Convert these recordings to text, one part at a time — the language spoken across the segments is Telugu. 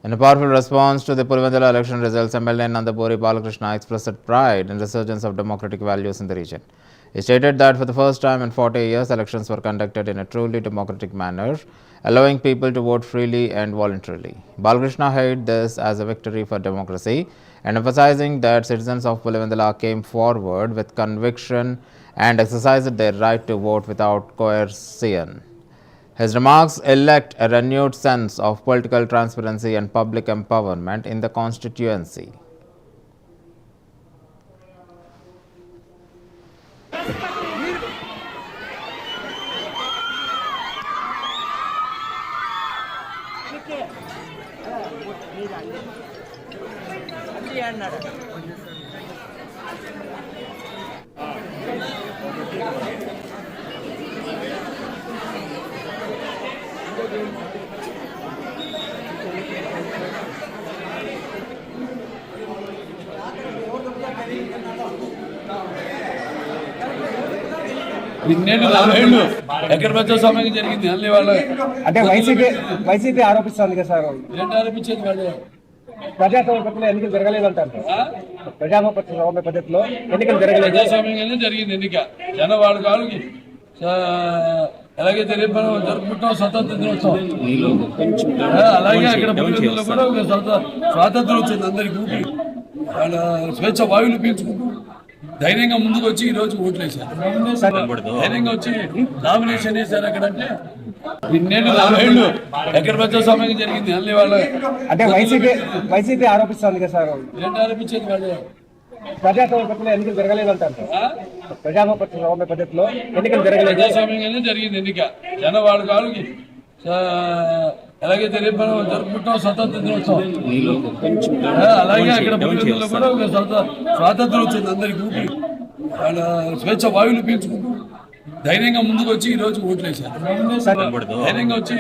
In a powerful response to the Pulivendula election results, MLA Nandapuri Balakrishna expressed pride in resurgence of democratic values in the region. He stated that for the first time in 40 years, elections were conducted in a truly democratic manner, allowing people to vote freely and voluntarily. Balakrishna hailed this as a victory for democracy and emphasizing that citizens of Pulivendula came forward with conviction and exercised their right to vote without coercion. His remarks elect a renewed sense of political transparency and public empowerment in the constituency. ఇన్నేళ్ళు 40 ఏళ్ళు ఎక్కడ ప్రజాస్వామ్యం జరిగింది అన్ని వాళ్ళు అంటే వైసీపీ ఆరోపిస్తుంది కదా సార్. ఏంటి ఆరోపించేది వాళ్ళు? ప్రజాస్వామ్య పద్ధతిలో ఎన్నికలు జరగలేదంటారు. ప్రజాస్వామ్య పద్ధతిలో ఎన్నికలు జరగలేదు. ప్రజాస్వామ్యంగానే జరిగింది ఎన్నిక. జనం వాళ్ళ కాళ్ళకి ఎలాగైతే రేపు మనం జరుపుకుంటాం స్వతంత్ర దినోత్సవం, అలాగే అక్కడ పులివెందులలో కూడా ఒక స్వాతంత్రం వచ్చింది. అందరికి ఊపి వాళ్ళ స్వేచ్ఛ వాయువులు పీల్చుకుంటూ ధైర్యంగా ముందుకు వచ్చి ఈ రోజు ఓట్లు వేశారు. ధైర్యంగా వచ్చి నామినేషన్ వేశారు. అక్కడంటే ఇన్నేళ్ళు 40 ఏళ్ళు ఎక్కడ ప్రజాస్వామ్యం జరిగింది అన్ని వాళ్ళు అంటే వైసీపీ ఆరోపిస్తుంది కదా సార్. ఏంటి ఆరోపించేది వాళ్ళు? ప్రజాస్వామ్య పద్ధతిలో ఎన్నికలు జరగలేదంటారు. ప్రజాస్వామ్య పద్ధతిలో ఎన్నికలు జరగలేదు. ప్రజాస్వామ్యంగానే జరిగింది ఎన్నిక. జనం వాళ్ళ కాళ్ళకి ఎలాగైతే రేపు మనం జరుపుకుంటాం స్వతంత్ర దినోత్సవం, అలాగే అక్కడ పులివెందులలో కూడా ఒక స్వాతంత్రం వచ్చింది. అందరికి ఊపి వాళ్ళ స్వేచ్ఛ వాయువులు పీల్చుకుంటూ ధైర్యంగా ముందుకు వచ్చి ఈ రోజు ఓట్లు వేశారు. ధైర్యంగా వచ్చి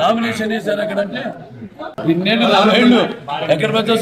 నామినేషన్ వేశారు. అక్కడంటే ఇన్నేళ్ళు 40 ఏళ్ళు ఎక్కడ ప్రజాస్వామ్యం